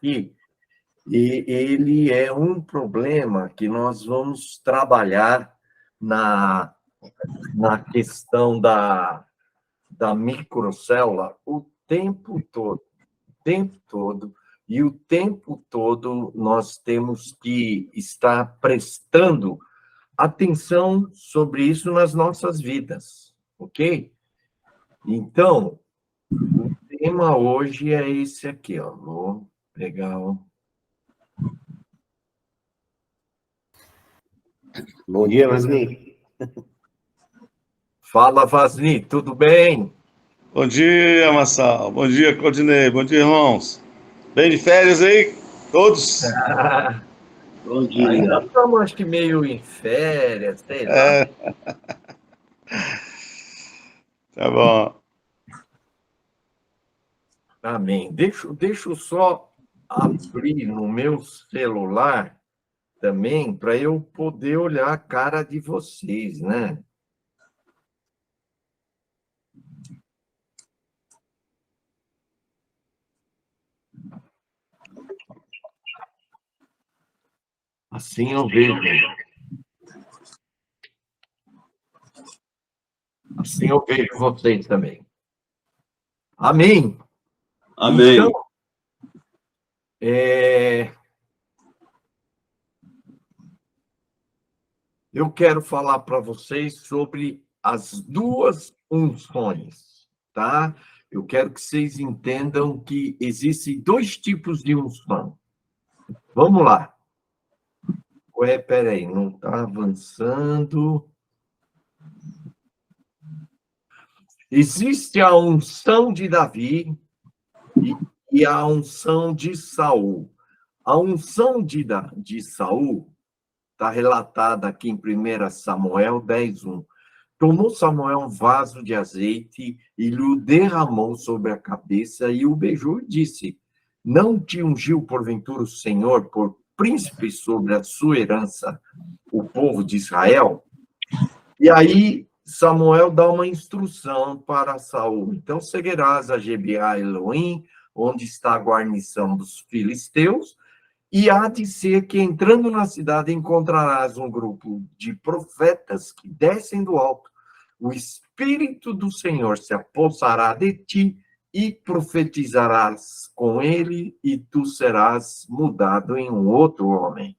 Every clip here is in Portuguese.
aqui, e ele é um problema que nós vamos trabalhar na questão da microcélula o tempo todo, e o tempo todo nós temos que estar prestando atenção sobre isso nas nossas vidas, ok? Então, o tema hoje é esse aqui, ó. Vou pegar o... Bom dia, Vasni. Fala, Vasni, tudo bem? Bom dia, Massal. Bom dia, Claudinei. Bom dia, irmãos. Bem de férias aí? Todos? Bom dia. Ainda estamos, acho que, meio em férias, sei lá. Tá bom. Amém. Deixa eu só abrir no meu celular também, para eu poder olhar a cara de vocês, né? Assim eu vejo. Assim eu vejo vocês também. Amém? Amém. Então, eu quero falar para vocês sobre as duas unções, tá? Eu quero que vocês entendam que existem dois tipos de unção. Vamos lá. Ué, peraí, não está avançando. Existe a unção de Davi e a unção de Saul. A unção de Saul está relatada aqui em 1 Samuel 10:1. Tomou Samuel um vaso de azeite e lhe derramou sobre a cabeça e o beijou e disse: Não te ungiu porventura o Senhor por príncipe sobre a sua herança, o povo de Israel? E aí Samuel dá uma instrução para Saul. Então seguirás a Gebiá Elohim, onde está a guarnição dos filisteus, e há de ser que, entrando na cidade, encontrarás um grupo de profetas que descem do alto. O Espírito do Senhor se apossará de ti e profetizarás com ele, e tu serás mudado em um outro homem.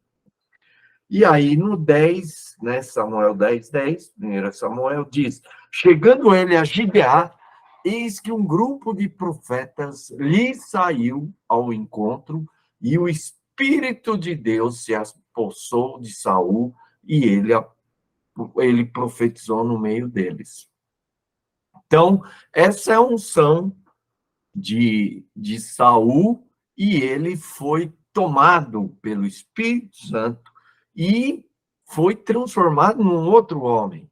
E aí, no 10, né, Samuel 10:10, 1 Samuel diz: Chegando ele a Gibeá, eis que um grupo de profetas lhe saiu ao encontro, e o Espírito de Deus se apossou de Saul, e ele profetizou no meio deles. Então, essa é a unção de Saul, e ele foi tomado pelo Espírito Santo e foi transformado num outro homem.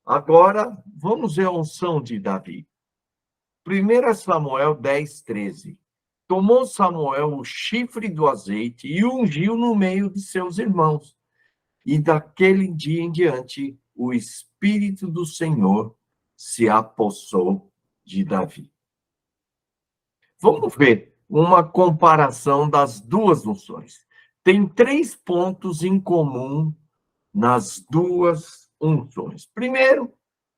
Agora, vamos ver a unção de Davi. 1 Samuel 10:13. Tomou Samuel o chifre do azeite e ungiu no meio de seus irmãos. E daquele dia em diante, o Espírito do Senhor se apossou de Davi. Vamos ver uma comparação das duas unções. Tem 3 pontos em comum nas duas unções. Primeiro,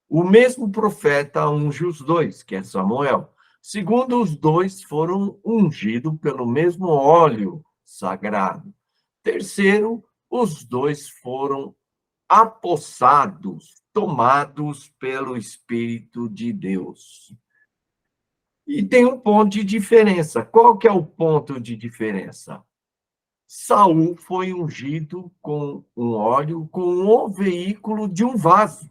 o mesmo profeta unge os dois, que é Samuel. Segundo, os dois foram ungidos pelo mesmo óleo sagrado. Terceiro, os dois foram apossados, tomados pelo Espírito de Deus. E tem um ponto de diferença. Qual que é o ponto de diferença? Saul foi ungido com um óleo, com o veículo de um vaso.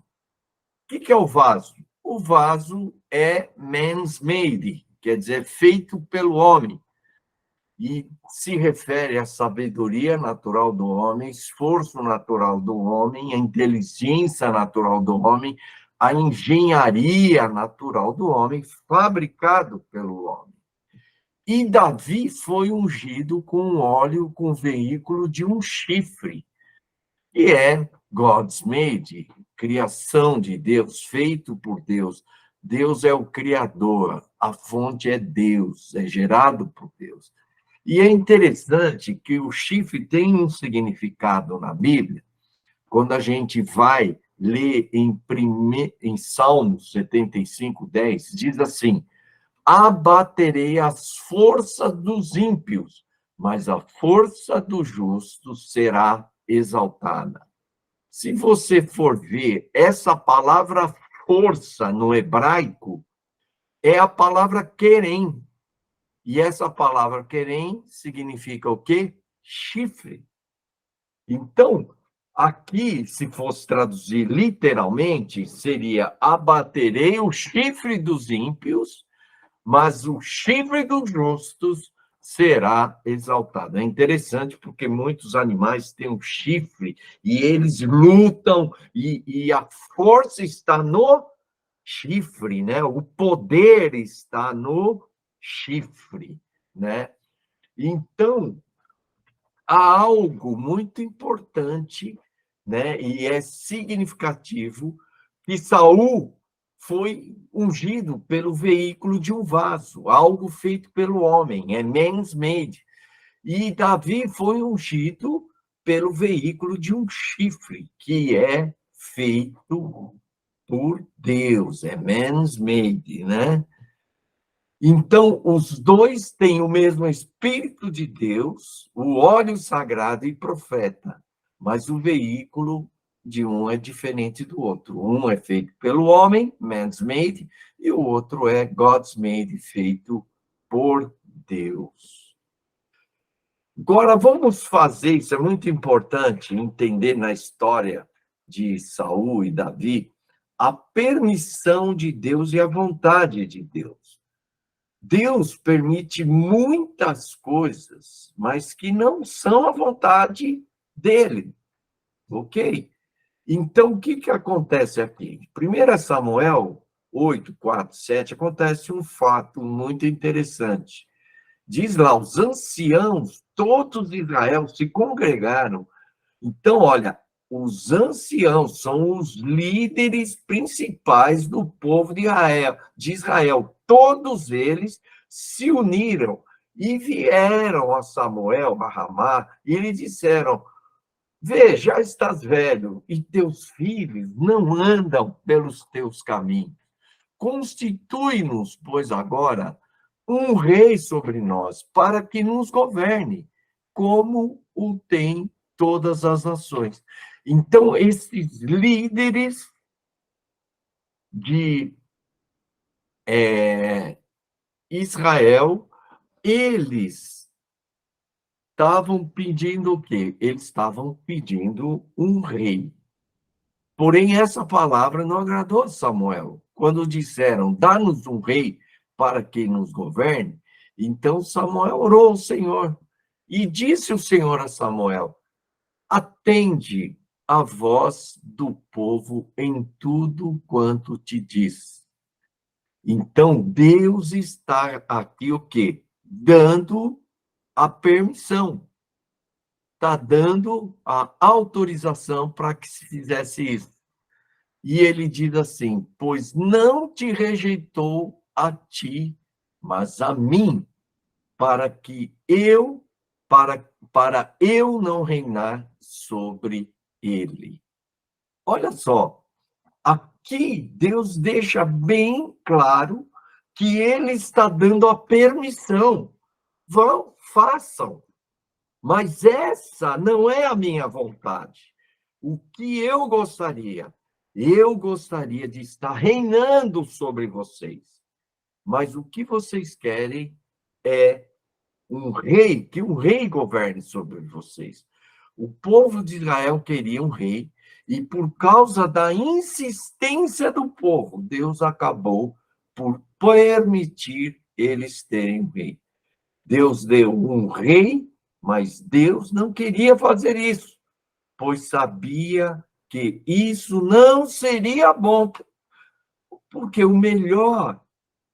O que é o vaso? O vaso é man's made, quer dizer, feito pelo homem. E se refere à sabedoria natural do homem, esforço natural do homem, a inteligência natural do homem, a engenharia natural do homem, fabricado pelo homem. E Davi foi ungido com óleo, com o veículo de um chifre, que é God's made, criação de Deus, feito por Deus. Deus é o Criador, a fonte é Deus, é gerado por Deus. E é interessante que o chifre tem um significado na Bíblia. Quando a gente vai ler em Salmos 75:10, diz assim: abaterei as forças dos ímpios, mas a força do justo será exaltada. Se você for ver, essa palavra força no hebraico é a palavra querem. E essa palavra querem significa o quê? Chifre. Então, aqui, se fosse traduzir literalmente, seria abaterei o chifre dos ímpios, mas o chifre dos justos será exaltado. É interessante porque muitos animais têm um chifre e eles lutam e a força está no chifre, né? O poder está no chifre, né? Então, há algo muito importante, né? E é significativo que Saul foi ungido pelo veículo de um vaso, algo feito pelo homem, é man's made. E Davi foi ungido pelo veículo de um chifre, que é feito por Deus, é man's made, né? Então, os dois têm o mesmo Espírito de Deus, o óleo sagrado e profeta, mas o veículo de um é diferente do outro. Um é feito pelo homem, man's made, e o outro é God's made, feito por Deus. Agora, vamos fazer, isso é muito importante, entender na história de Saul e Davi, a permissão de Deus e a vontade de Deus. Deus permite muitas coisas, mas que não são a vontade dele, ok? Então, o que acontece aqui? 1 Samuel 8, 4, 7, acontece um fato muito interessante. Diz lá, os anciãos, todos de Israel, se congregaram. Então, olha, os anciãos são os líderes principais do povo de Israel. Todos eles se uniram e vieram a Samuel, a Ramá, e lhe disseram: vê, já estás velho, e teus filhos não andam pelos teus caminhos. Constitui-nos, pois, agora um rei sobre nós, para que nos governe, como o tem todas as nações. Então, esses líderes de Israel, eles estavam pedindo o quê? Eles estavam pedindo um rei. Porém, essa palavra não agradou a Samuel. Quando disseram, dá-nos um rei para que nos governe, então Samuel orou ao Senhor. E disse o Senhor a Samuel: atende a voz do povo em tudo quanto te diz. Então, Deus está aqui o quê? Dando a permissão. Está dando a autorização para que se fizesse isso. E ele diz assim: pois não te rejeitou a ti, mas a mim, para eu não reinar sobre ele. Olha só, aqui Deus deixa bem claro que ele está dando a permissão. Vão, façam. Mas essa não é a minha vontade. O que eu gostaria de estar reinando sobre vocês. Mas o que vocês querem é um rei, que um rei governe sobre vocês. O povo de Israel queria um rei, e por causa da insistência do povo, Deus acabou por permitir eles terem um rei. Deus deu um rei, mas Deus não queria fazer isso, pois sabia que isso não seria bom, porque o melhor,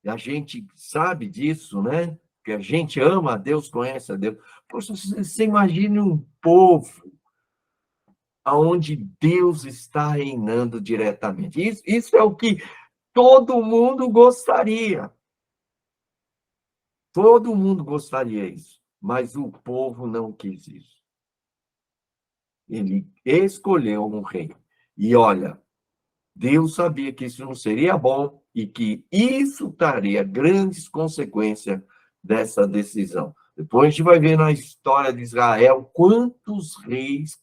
a gente sabe disso, né? Que a gente ama a Deus, conhece a Deus. Poxa, você imagine um povo onde Deus está reinando diretamente. Isso é o que todo mundo gostaria. Todo mundo gostaria disso. Mas o povo não quis isso. Ele escolheu um rei. E olha, Deus sabia que isso não seria bom e que isso traria grandes consequências dessa decisão. Depois a gente vai ver na história de Israel quantos reis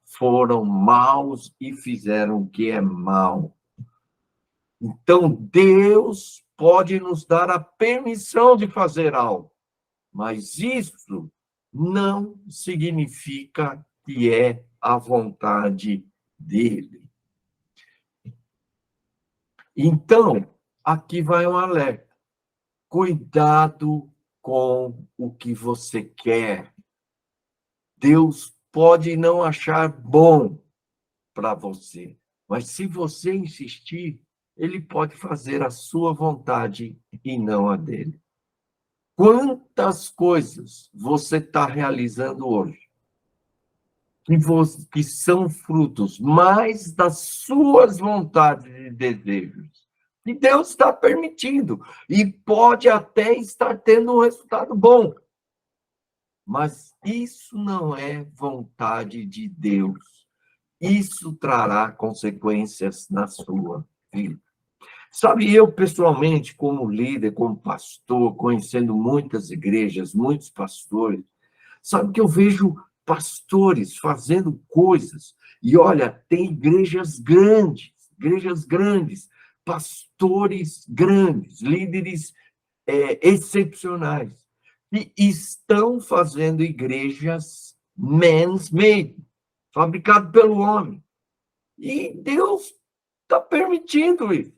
foram maus e fizeram o que é mal. Então, Deus pode nos dar a permissão de fazer algo, mas isso não significa que é a vontade dele. Então, aqui vai um alerta. Cuidado com o que você quer. Deus pode não achar bom para você, mas se você insistir, ele pode fazer a sua vontade e não a dele. Quantas coisas você está realizando hoje que são frutos mais das suas vontades e desejos, que Deus está permitindo, e pode até estar tendo um resultado bom, mas isso não é vontade de Deus. Isso trará consequências na sua vida. Sabe, eu pessoalmente, como líder, como pastor, conhecendo muitas igrejas, muitos pastores, sabe que eu vejo pastores fazendo coisas, e olha, tem igrejas grandes, pastores grandes, líderes excepcionais, que estão fazendo igrejas man-made, fabricado pelo homem. E Deus está permitindo isso.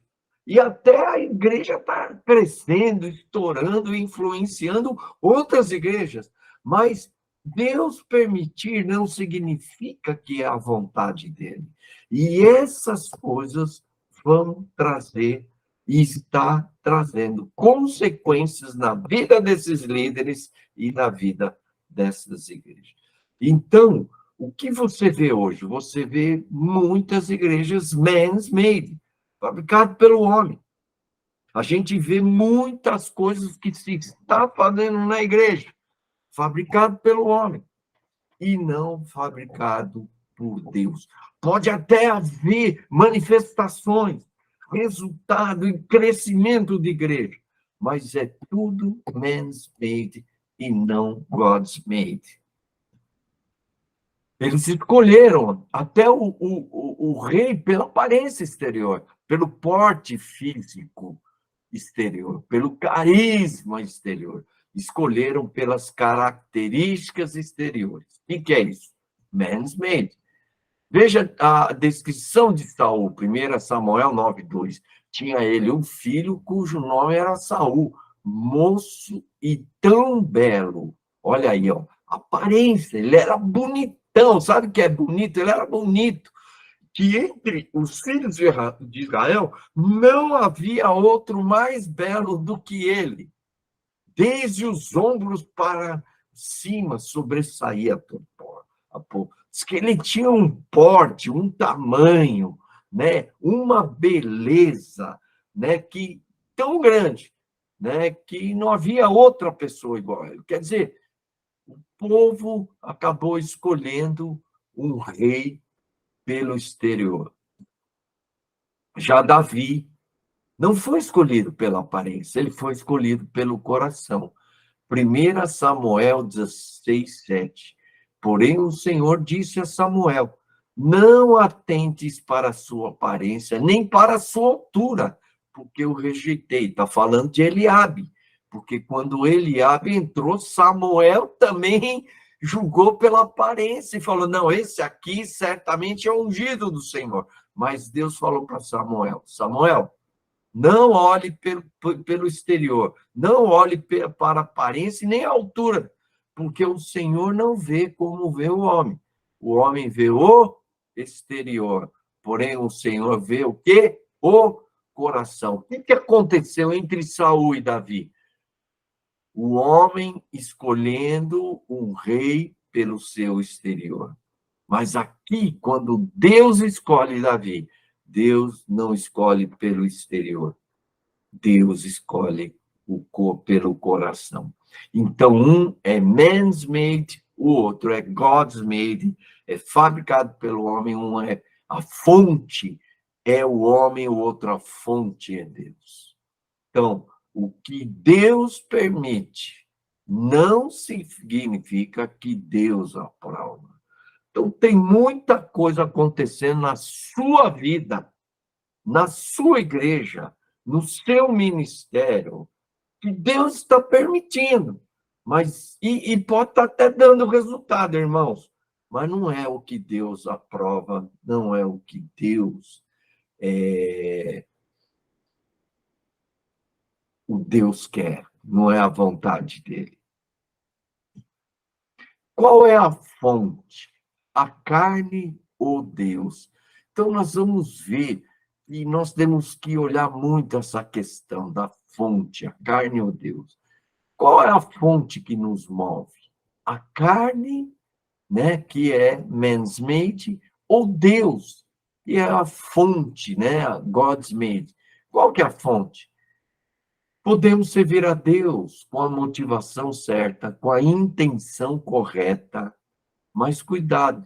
E até a igreja está crescendo, estourando, influenciando outras igrejas. Mas Deus permitir não significa que é a vontade dele. E essas coisas vão trazer e está trazendo consequências na vida desses líderes e na vida dessas igrejas. Então, o que você vê hoje? Você vê muitas igrejas man-made, fabricado pelo homem. A gente vê muitas coisas que se está fazendo na igreja, fabricado pelo homem, e não fabricado por Deus. Pode até haver manifestações, resultado e crescimento de igreja, mas é tudo man's made e não God's made. Eles escolheram até o rei pela aparência exterior, pelo porte físico exterior, pelo carisma exterior. Escolheram pelas características exteriores. O que é isso? Man's made. Veja a descrição de Saul, 1 Samuel 9:2. Tinha ele um filho cujo nome era Saul, moço e tão belo. Olha aí, ó, aparência, ele era bonitão, sabe o que é bonito? Ele era bonito. Que entre os filhos de Israel não havia outro mais belo do que ele. Desde os ombros para cima sobressaía a pó. Diz que ele tinha um porte, um tamanho, né, uma beleza, né, que tão grande, né, que não havia outra pessoa igual a ele. Quer dizer, o povo acabou escolhendo um rei pelo exterior. Já Davi não foi escolhido pela aparência, ele foi escolhido pelo coração. 1 Samuel 16:7. Porém, o Senhor disse a Samuel: não atentes para a sua aparência, nem para a sua altura, porque eu rejeitei. Está falando de Eliabe, porque quando Eliabe entrou, Samuel também julgou pela aparência e falou: não, esse aqui certamente é ungido do Senhor. Mas Deus falou para Samuel: Samuel, não olhe pelo exterior, não olhe para a aparência nem a altura, porque o Senhor não vê como vê o homem. O homem vê o exterior, porém o Senhor vê o quê? O coração. O que aconteceu entre Saul e Davi? O homem escolhendo um rei pelo seu exterior. Mas aqui, quando Deus escolhe Davi, Deus não escolhe pelo exterior. Deus escolhe pelo coração. Então, um é man's made, o outro é God's made, é fabricado pelo homem, um é a fonte, é o homem, o outro a fonte é Deus. Então, o que Deus permite não significa que Deus aprova. Então, tem muita coisa acontecendo na sua vida, na sua igreja, no seu ministério, que Deus está permitindo. Mas, e pode estar até dando resultado, irmãos, mas não é o que Deus aprova, não é o que Deus o Deus quer, não é a vontade dele. Qual é a fonte? A carne ou Deus? Então, nós vamos ver, e nós temos que olhar muito essa questão da fonte, a carne ou Deus. Qual é a fonte que nos move? A carne, né, que é man's made, ou Deus, que é a fonte, né, God's made. Qual que é a fonte? Podemos servir a Deus com a motivação certa, com a intenção correta, mas cuidado,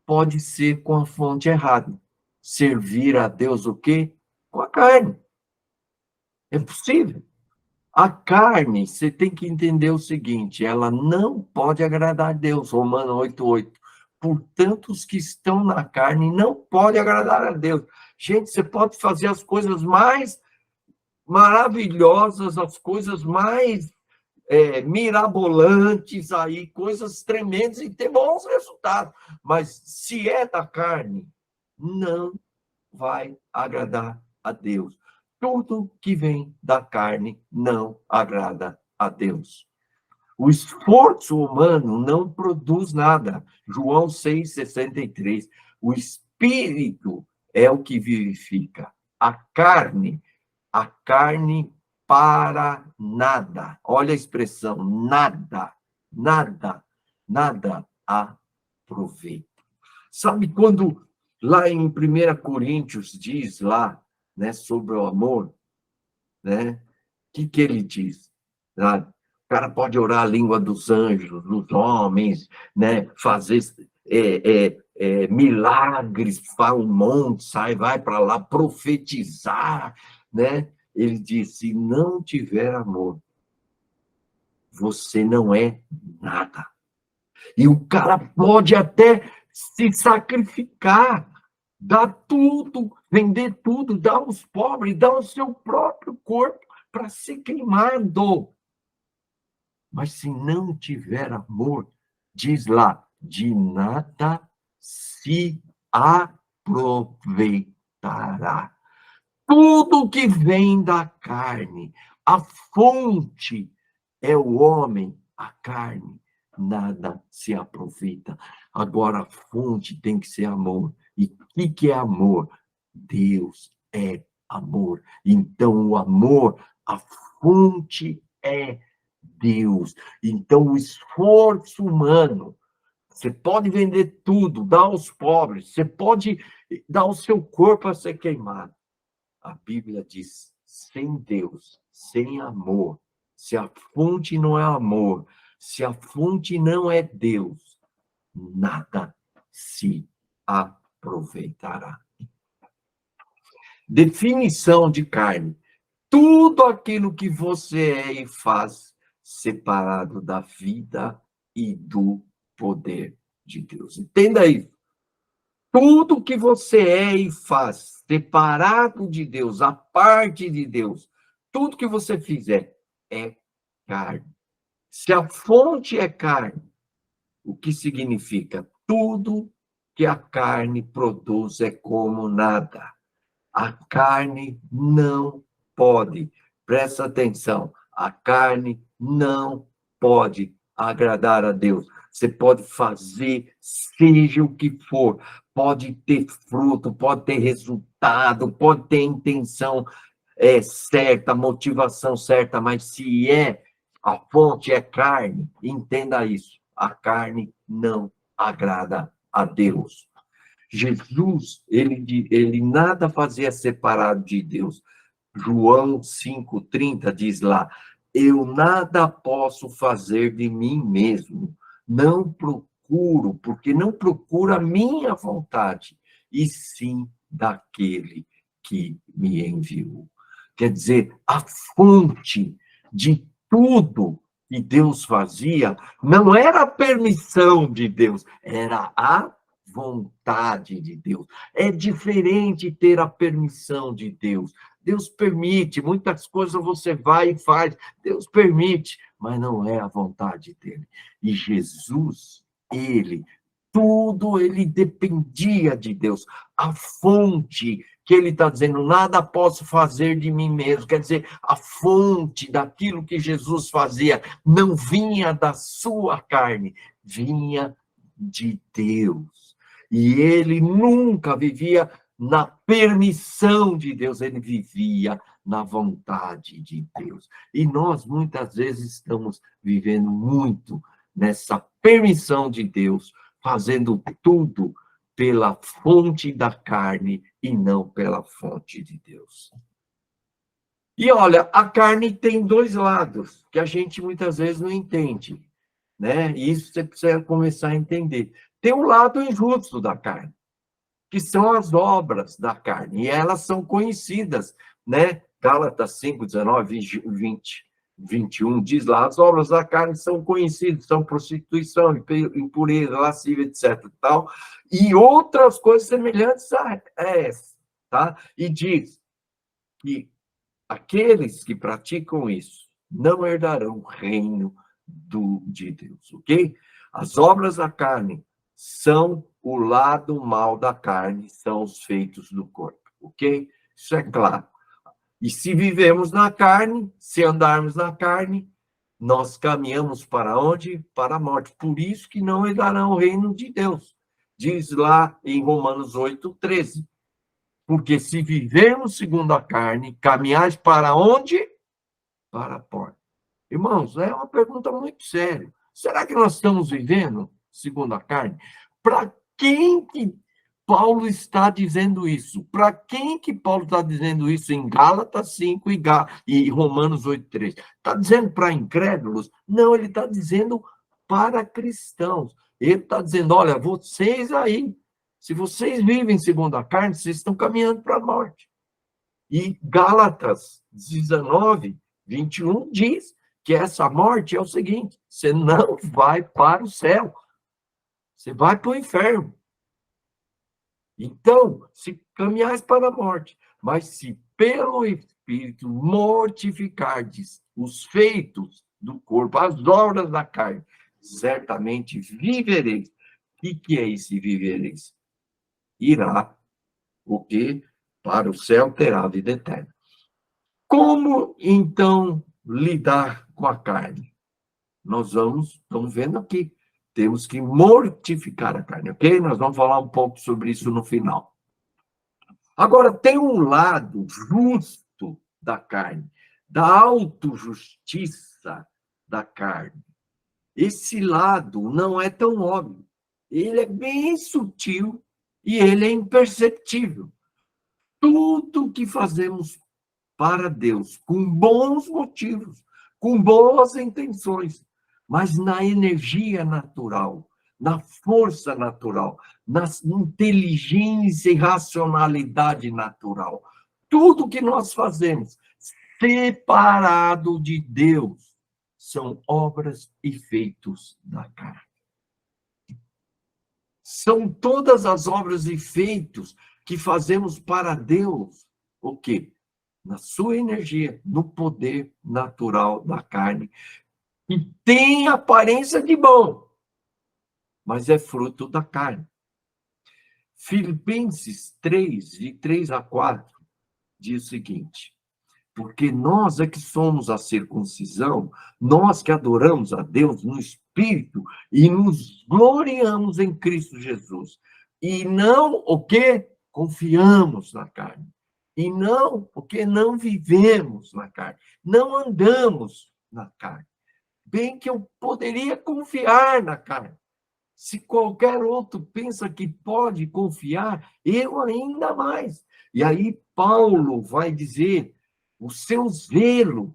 pode ser com a fonte errada. Servir a Deus o quê? Com a carne. É possível. A carne, você tem que entender o seguinte, ela não pode agradar a Deus, Romanos 8:8. Portanto, os que estão na carne não podem agradar a Deus. Gente, você pode fazer as coisas mais maravilhosas, as coisas mais mirabolantes aí, coisas tremendas e ter bons resultados. Mas se é da carne, não vai agradar a Deus. Tudo que vem da carne não agrada a Deus. O esforço humano não produz nada. João 6,63. O Espírito é o que vivifica. A carne para nada. Olha a expressão, nada, nada, nada aproveita. Sabe quando lá em 1 Coríntios diz lá, né, sobre o amor, né? O que ele diz? O cara pode orar a língua dos anjos, dos homens, né? Fazer milagres, fala um monte, vai para lá, profetizar, né? Ele diz, se não tiver amor, você não é nada. E o cara pode até se sacrificar, dar tudo, vender tudo, dar aos pobres, dar o seu próprio corpo para ser queimado. Mas se não tiver amor, diz lá, de nada se aproveitará. Tudo que vem da carne, a fonte é o homem, a carne, nada se aproveita. Agora, a fonte tem que ser amor. E o que é amor? Deus é amor. Então, o amor, a fonte é Deus. Então, o esforço humano, você pode vender tudo, dar aos pobres, você pode dar o seu corpo a ser queimado. A Bíblia diz, sem Deus, sem amor, se a fonte não é amor, se a fonte não é Deus, nada se aproveitará. Definição de carne. Tudo aquilo que você é e faz separado da vida e do poder de Deus. Entenda isso. Tudo que você é e faz separado de Deus, a parte de Deus, tudo que você fizer é carne. Se a fonte é carne, o que significa? Tudo que a carne produz é como nada. A carne não pode, presta atenção, a carne não pode agradar a Deus. Você pode fazer, seja o que for, pode ter fruto, pode ter resultado, pode ter intenção certa, motivação certa, mas se a fonte é carne, entenda isso, a carne não agrada a Deus. Jesus, ele nada fazia separado de Deus. João 5,30 diz lá, eu nada posso fazer de mim mesmo. Não procuro, porque não procuro a minha vontade, e sim daquele que me enviou. Quer dizer, a fonte de tudo que Deus fazia não era a permissão de Deus, era a vontade de Deus. É diferente ter a permissão de Deus. Deus permite, muitas coisas você vai e faz, Deus permite, mas não é a vontade dele. E Jesus, tudo ele dependia de Deus. A fonte que ele está dizendo, nada posso fazer de mim mesmo. Quer dizer, a fonte daquilo que Jesus fazia não vinha da sua carne, vinha de Deus. E ele nunca vivia na permissão de Deus, ele vivia na vontade de Deus. E nós, muitas vezes, estamos vivendo muito nessa permissão de Deus, fazendo tudo pela fonte da carne e não pela fonte de Deus. E olha, a carne tem dois lados, que a gente muitas vezes não entende, né? E isso você precisa começar a entender. Tem um lado injusto da carne, que são as obras da carne, e elas são conhecidas, né? Gálatas 5, 19, 20, 21, diz lá, as obras da carne são conhecidas, são prostituição, impureza, lascívia, etc. Tal, e outras coisas semelhantes a essa, tá? E diz que aqueles que praticam isso não herdarão o reino de Deus, ok? As obras da carne são o lado mal da carne, são os feitos do corpo, ok? Isso é claro. E se vivemos na carne, se andarmos na carne, nós caminhamos para onde? Para a morte. Por isso que não herdarão o reino de Deus. Diz lá em Romanos 8, 13. Porque se vivermos segundo a carne, caminhais para onde? Para a porta. Irmãos, é uma pergunta muito séria. Será que nós estamos vivendo segundo a carne? Para quem que Paulo está dizendo isso? Para quem que Paulo está dizendo isso em Gálatas 5 e Romanos 8, 3? Está dizendo para incrédulos? Não, ele está dizendo para cristãos. Ele está dizendo, olha, vocês aí, se vocês vivem segundo a carne, vocês estão caminhando para a morte. E Gálatas 19, 21 diz que essa morte é o seguinte, você não vai para o céu, você vai para o inferno. Então, se caminhais para a morte, mas se pelo Espírito mortificardes os feitos do corpo, as obras da carne, certamente vivereis. O que é esse vivereis? Irá, porque para o céu terá a vida eterna. Como, então, lidar com a carne? Nós estamos vendo aqui, temos que mortificar a carne, ok? Nós vamos falar um pouco sobre isso no final. Agora, tem um lado justo da carne, da autojustiça da carne. Esse lado não é tão óbvio. Ele é bem sutil e ele é imperceptível. Tudo que fazemos para Deus, com bons motivos, com boas intenções, mas na energia natural, na força natural, na inteligência e racionalidade natural. Tudo que nós fazemos separado de Deus são obras e feitos da carne. São todas as obras e feitos que fazemos para Deus, o quê? Na sua energia, no poder natural da carne, que tem aparência de bom, mas é fruto da carne. Filipenses 3, de 3 a 4, diz o seguinte, porque nós é que somos a circuncisão, nós que adoramos a Deus no Espírito e nos gloriamos em Cristo Jesus. E não o quê? Confiamos na carne. E não, porque não vivemos na carne, não andamos na carne. Bem que eu poderia confiar na carne. Se qualquer outro pensa que pode confiar, eu ainda mais. E aí Paulo vai dizer, o seu zelo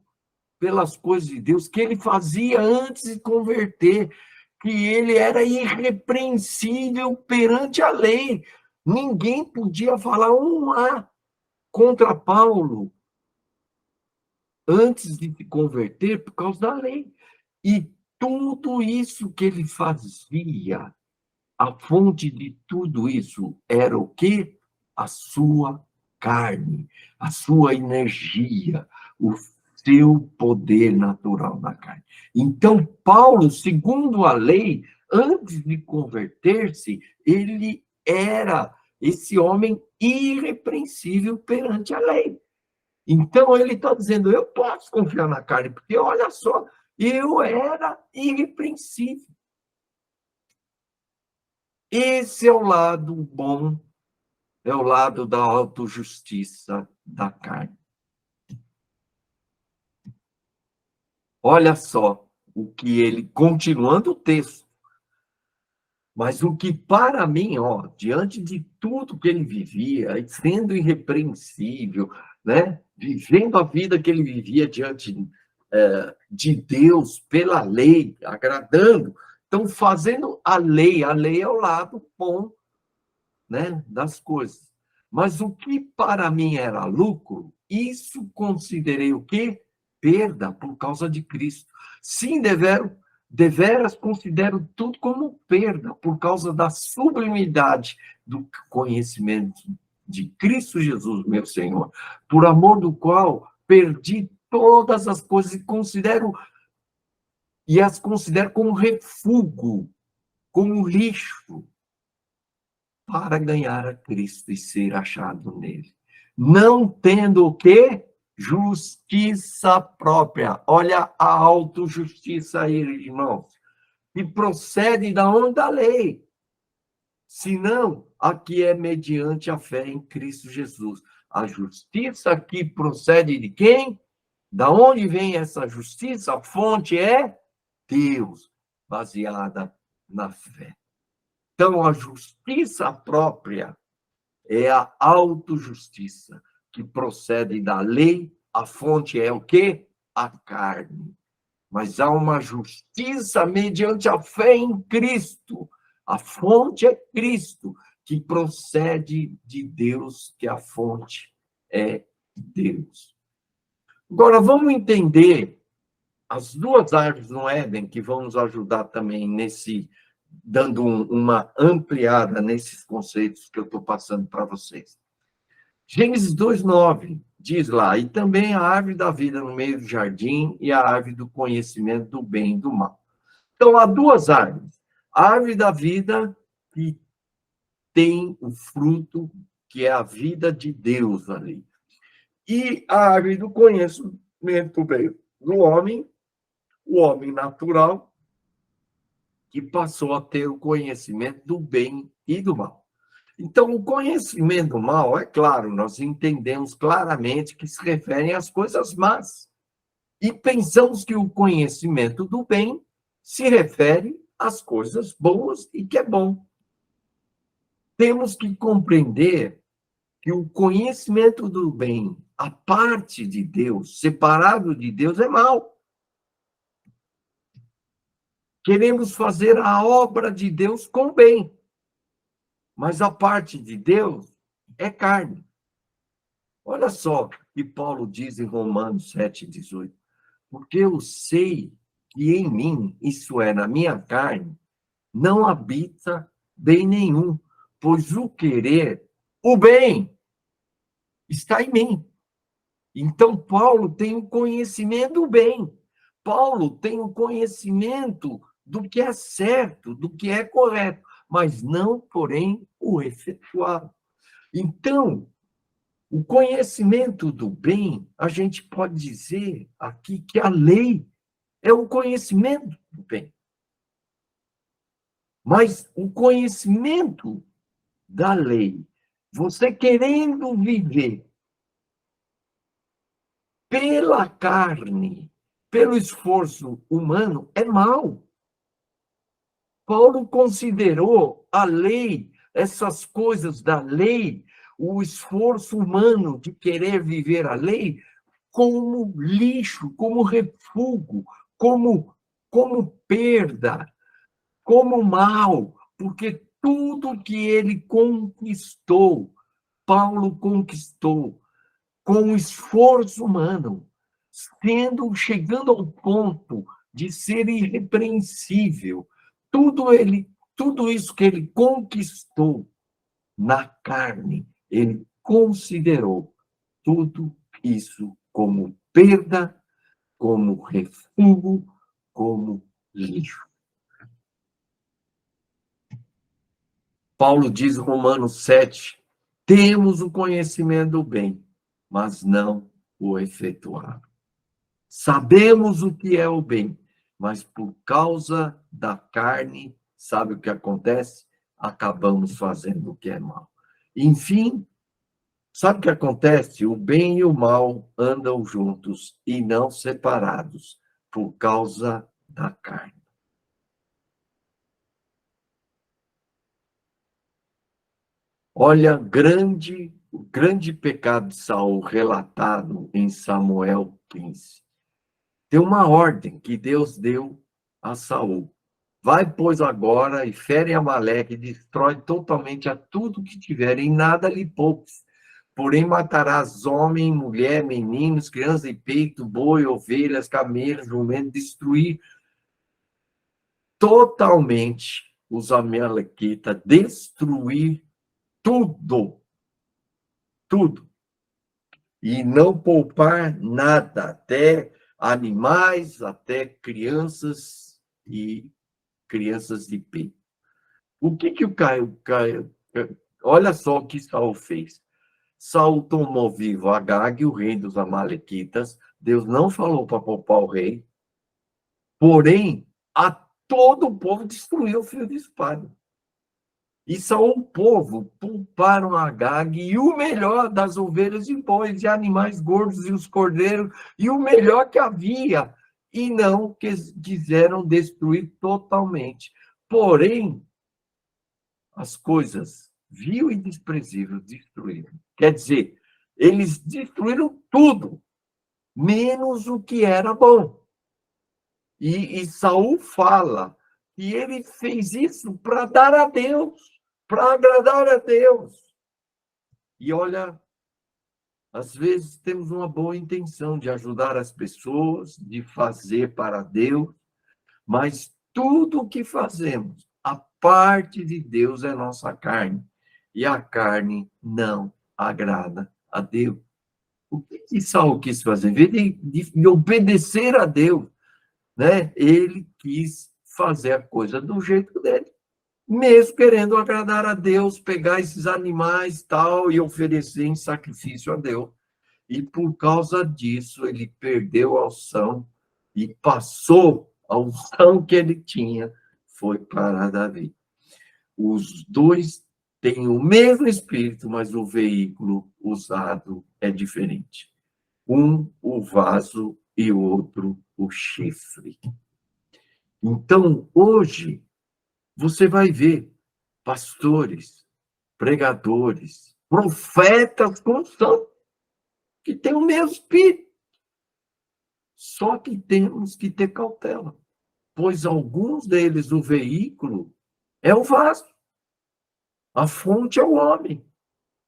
pelas coisas de Deus, que ele fazia antes de converter, que ele era irrepreensível perante a lei. Ninguém podia falar um A contra Paulo antes de se converter por causa da lei. E tudo isso que ele fazia, a fonte de tudo isso era o quê? A sua carne, a sua energia, o seu poder natural na carne. Então, Paulo, segundo a lei, antes de converter-se, ele era esse homem irrepreensível perante a lei. Então, ele está dizendo, eu posso confiar na carne, porque, olha só, eu era irrepreensível. Esse é o lado bom, é o lado da autojustiça da carne. Olha só o que ele, continuando o texto, mas o que para mim, diante de tudo que ele vivia, sendo irrepreensível, né, vivendo a vida que ele vivia diante de Deus, pela lei, agradando, então fazendo a lei é o lado bom, né, das coisas. Mas o que para mim era lucro, isso considerei o quê? Perda por causa de Cristo. Sim, deveras considero tudo como perda por causa da sublimidade do conhecimento de Cristo Jesus, meu Senhor, por amor do qual perdi todas as coisas e as considero como refúgio, como lixo, para ganhar a Cristo e ser achado nele. Não tendo o quê? Justiça própria. Olha a autojustiça aí, irmãos. Que procede da onde? Da lei. Senão, aqui é mediante a fé em Cristo Jesus. A justiça que procede de quem? Da onde vem essa justiça? A fonte é Deus, baseada na fé. Então, a justiça própria é a autojustiça, que procede da lei, a fonte é o quê? A carne. Mas há uma justiça mediante a fé em Cristo. A fonte é Cristo, que procede de Deus, que a fonte é Deus. Agora, vamos entender as duas árvores no Éden, que vão nos ajudar também dando uma ampliada nesses conceitos que eu estou passando para vocês. Gênesis 2:9 diz lá, e também a árvore da vida no meio do jardim e a árvore do conhecimento do bem e do mal. Então, há duas árvores. A árvore da vida, que tem o fruto, que é a vida de Deus ali. E a árvore do conhecimento do bem do homem, o homem natural, que passou a ter o conhecimento do bem e do mal. Então, o conhecimento do mal, é claro, nós entendemos claramente que se refere às coisas más. E pensamos que o conhecimento do bem se refere às coisas boas e que é bom. Temos que compreender que o conhecimento do bem, a parte de Deus, separado de Deus, é mal. Queremos fazer a obra de Deus com bem. Mas a parte de Deus é carne. Olha só o que Paulo diz em Romanos 7:18. Porque eu sei que em mim, isso é, na minha carne, não habita bem nenhum, pois o querer, o bem, está em mim. Então, Paulo tem o conhecimento do bem. Paulo tem o conhecimento do que é certo, do que é correto, mas não, porém, o efetuado. Então, o conhecimento do bem, a gente pode dizer aqui que a lei é o conhecimento do bem. Mas o conhecimento da lei, você querendo viver pela carne, pelo esforço humano, é mal. Paulo considerou a lei, essas coisas da lei, o esforço humano de querer viver a lei, como lixo, como refúgio, como perda, como mal, porque tudo que ele conquistou, Paulo conquistou com esforço humano, chegando ao ponto de ser irrepreensível. Tudo isso que ele conquistou na carne, ele considerou tudo isso como perda, como refúgio, como lixo. Paulo diz em Romanos 7, temos o conhecimento do bem, mas não o efetuar. Sabemos o que é o bem, mas por causa da carne, sabe o que acontece? Acabamos fazendo o que é mal. Enfim, sabe o que acontece? O bem e o mal andam juntos e não separados por causa da carne. Olha, o grande pecado de Saul relatado em Samuel 15. Tem uma ordem que Deus deu a Saul. Vai, pois, agora e fere Amaleque e destrói totalmente a tudo que tiver, e nada lhe poupes. Porém, matarás homem, mulher, meninos, crianças e peito, boi, ovelhas, camelos, jumento, destruir totalmente os amalequitas, destruir tudo, tudo. E não poupar nada, até animais, até crianças e crianças de peito. O que o Caio, olha só o que Saul fez. Saul tomou vivo Agag, o rei dos amalequitas. Deus não falou para poupar o rei, porém, a todo o povo destruiu o fio de espada. E só um povo pouparam Agag e o melhor das ovelhas e bois, e animais gordos e os cordeiros, e o melhor que havia, e não quiseram destruir totalmente. Porém, as coisas vil e desprezíveis destruíram. Quer dizer, eles destruíram tudo, menos o que era bom. E Saul fala que ele fez isso para dar a Deus, para agradar a Deus. E olha, às vezes temos uma boa intenção de ajudar as pessoas, de fazer para Deus, mas tudo o que fazemos, a parte de Deus é nossa carne. E a carne não agrada a Deus. O que Saul quis fazer? Em vez de obedecer a Deus, né? Ele quis fazer a coisa do jeito dele, mesmo querendo agradar a Deus, pegar esses animais tal e oferecer em sacrifício a Deus. E por causa disso, ele perdeu a unção e passou a unção que ele tinha, foi para Davi. Os dois têm o mesmo espírito, mas o veículo usado é diferente. Um, o vaso, e o outro, o chifre. Então, hoje, você vai ver pastores, pregadores, profetas com unção, que têm o mesmo espírito. Só que temos que ter cautela, pois alguns deles, o veículo é o vaso, a fonte é o homem,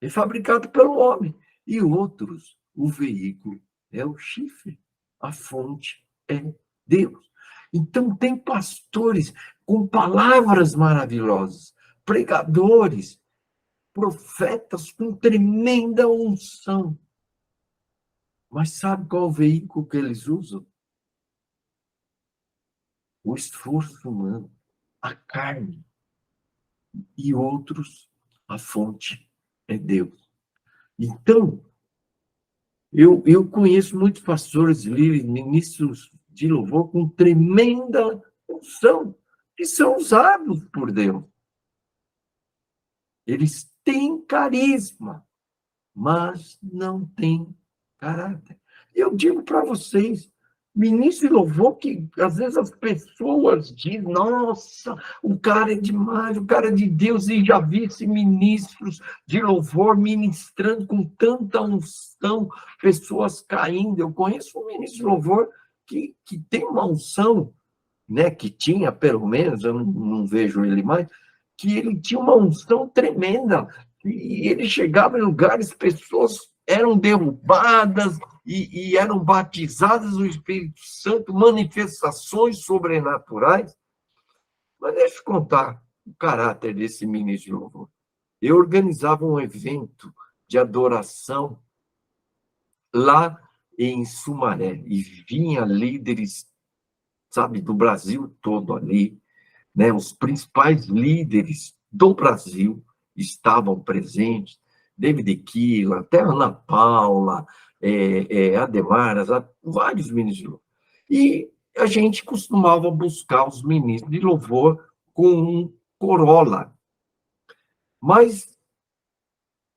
é fabricado pelo homem. E outros, o veículo é o chifre, a fonte é Deus. Então, tem pastores com palavras maravilhosas, pregadores, profetas com tremenda unção. Mas sabe qual é o veículo que eles usam? O esforço humano, a carne. E outros, a fonte é Deus. Então, eu conheço muitos pastores, líderes, ministros de louvor com tremenda unção, que são usados por Deus. Eles têm carisma, mas não têm caráter. Eu digo para vocês, Ministro de louvor que, às vezes, as pessoas dizem, nossa, o cara é demais, o cara é de Deus, e já vi esse ministros de louvor ministrando com tanta unção, pessoas caindo. Eu conheço um ministro de louvor que tem uma unção, né, que tinha, pelo menos, eu não vejo ele mais, que ele tinha uma unção tremenda, e ele chegava em lugares, pessoas eram derrubadas, e eram batizadas no Espírito Santo, manifestações sobrenaturais. Mas deixa eu contar o caráter desse ministro de louvor. Eu organizava um evento de adoração lá em Sumaré, e vinha líderes, sabe, do Brasil todo ali, né? Os principais líderes do Brasil estavam presentes, David Keelan, até Ana Paula, Ademaras, vários ministros. E a gente costumava buscar os ministros de louvor com um Corolla. Mas,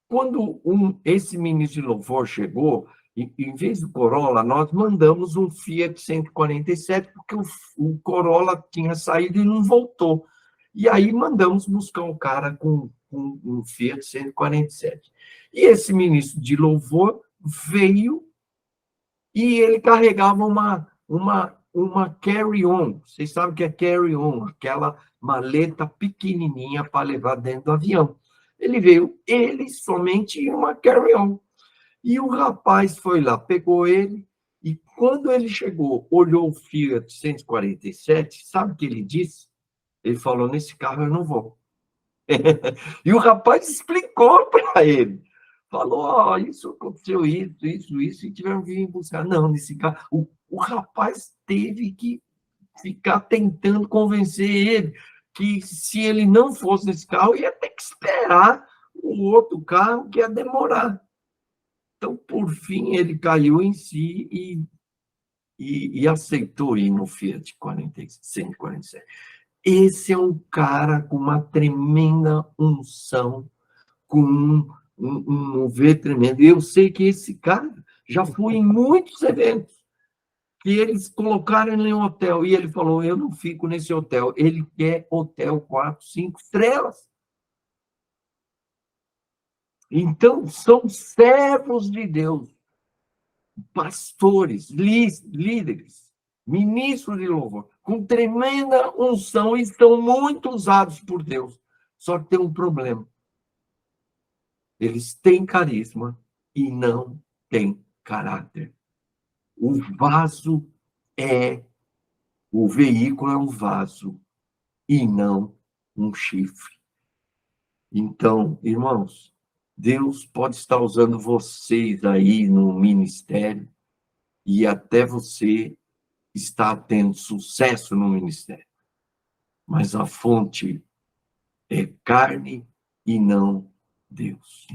quando esse ministro de louvor chegou, em vez do Corolla, nós mandamos um Fiat 147, porque o Corolla tinha saído e não voltou. E aí mandamos buscar um cara com um Fiat 147. E esse ministro de louvor veio e ele carregava uma carry-on. Vocês sabem o que é carry-on? Aquela maleta pequenininha para levar dentro do avião. Ele veio, somente em uma carry-on. E o rapaz foi lá, pegou ele, e quando ele chegou, olhou o Fiat 147, sabe o que ele disse? Ele falou, nesse carro eu não vou. E o rapaz explicou para ele. Falou, isso aconteceu, isso, e tiveram que vir buscar. Não, nesse carro. O rapaz teve que ficar tentando convencer ele que se ele não fosse nesse carro, ia ter que esperar o outro carro, que ia demorar. Então, por fim, ele caiu em si e aceitou ir no Fiat 147. Esse é um cara com uma tremenda unção, com um mover tremendo. Eu sei que esse cara já foi em muitos eventos, que eles colocaram ele em um hotel, e ele falou, eu não fico nesse hotel. Ele quer hotel 4, 5 estrelas. Então, são servos de Deus, pastores, líderes, ministros de louvor, com tremenda unção, e estão muito usados por Deus. Só que tem um problema. Eles têm carisma e não têm caráter. O veículo é um vaso e não um chifre. Então, irmãos, Deus pode estar usando vocês aí no ministério, e até você está tendo sucesso no ministério. Mas a fonte é carne e não Deus.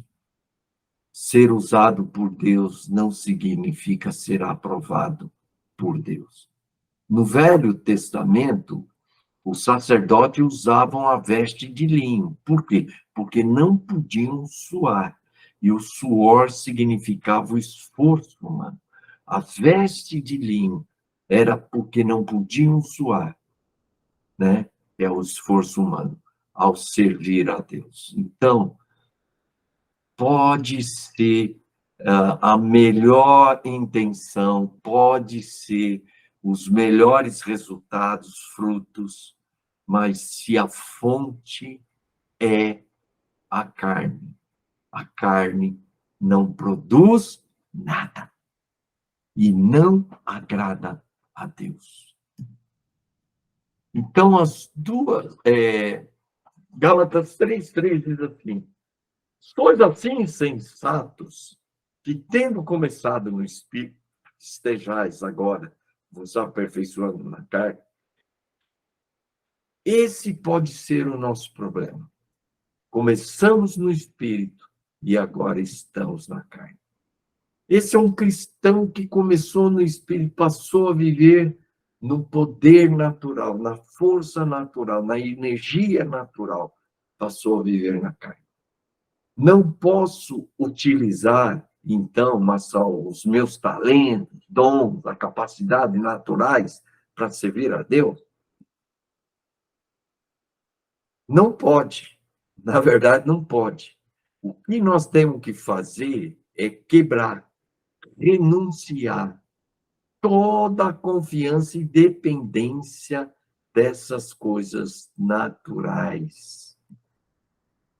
Ser usado por Deus não significa ser aprovado por Deus. No Velho Testamento, os sacerdotes usavam a veste de linho. Por quê? Porque não podiam suar. E o suor significava o esforço humano. A veste de linho era porque não podiam suar, né? É o esforço humano ao servir a Deus. Então, pode ser a melhor intenção, pode ser os melhores resultados, frutos, mas se a fonte é a carne não produz nada e não agrada a Deus. Então, as duas, Gálatas 3:3 diz assim, sois assim insensatos, que tendo começado no Espírito, estejais agora vos aperfeiçoando na carne. Esse pode ser o nosso problema. Começamos no Espírito e agora estamos na carne. Esse é um cristão que começou no Espírito, passou a viver no poder natural, na força natural, na energia natural, passou a viver na carne. Não posso utilizar então, Marçal, os meus talentos, dons, a capacidade naturais para servir a Deus? Não pode. Na verdade, não pode. O que nós temos que fazer é quebrar, renunciar toda a confiança e dependência dessas coisas naturais.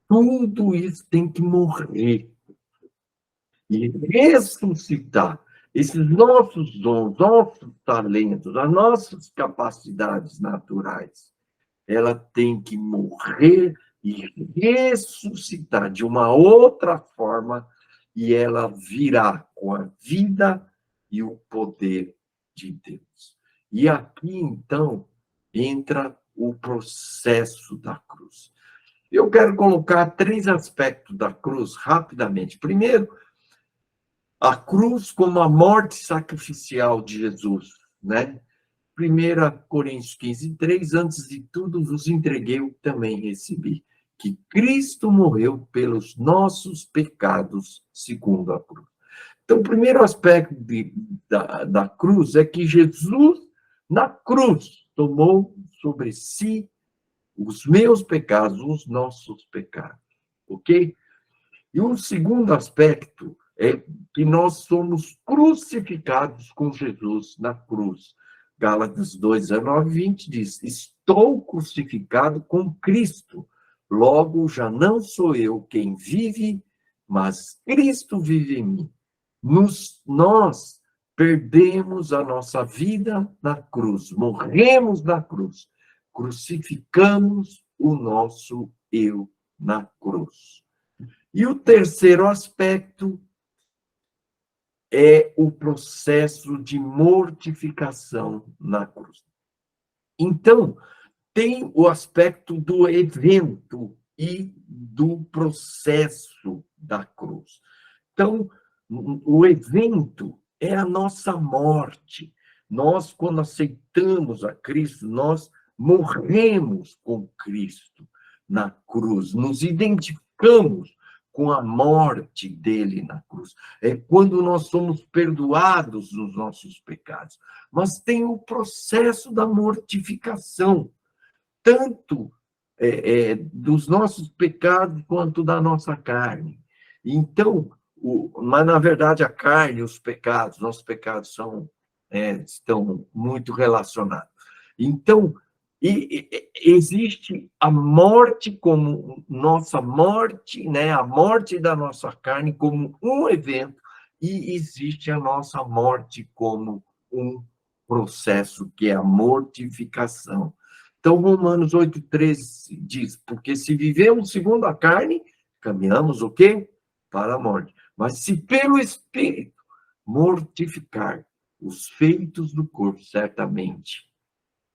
Tudo isso tem que morrer e ressuscitar esses nossos dons, nossos talentos, as nossas capacidades naturais. Ela tem que morrer e ressuscitar de uma outra forma, e ela virá com a vida e o poder de Deus. E aqui, então, entra o processo da cruz. Eu quero colocar 3 aspectos da cruz rapidamente. Primeiro, a cruz como a morte sacrificial de Jesus, né? 1 Coríntios 15, 3, antes de tudo vos entreguei o que também recebi, que Cristo morreu pelos nossos pecados, segundo a cruz. Então, o primeiro aspecto da cruz é que Jesus, na cruz, tomou sobre si os meus pecados, os nossos pecados, ok? E um segundo aspecto é que nós somos crucificados com Jesus na cruz. Gálatas 2, 19 e 20 diz: estou crucificado com Cristo, logo já não sou eu quem vive, mas Cristo vive em mim. Nós perdemos a nossa vida na cruz, morremos na cruz, crucificamos o nosso eu na cruz. E o terceiro aspecto é o processo de mortificação na cruz. Então, tem o aspecto do evento e do processo da cruz. Então, o evento é a nossa morte. Nós, quando aceitamos a Cristo, nós morremos com Cristo na cruz, nos identificamos com a morte dele na cruz. É quando nós somos perdoados dos nossos pecados. Mas tem o processo da mortificação, tanto dos nossos pecados quanto da nossa carne. Então, mas na verdade a carne e os pecados, nossos pecados estão muito relacionados. Então, existe a morte como nossa morte, né? A morte da nossa carne como um evento, e existe a nossa morte como um processo, que é a mortificação. Então, Romanos 8,13 diz: porque se vivemos segundo a carne, caminhamos o quê? Para a morte. Mas se pelo Espírito mortificar os feitos do corpo, certamente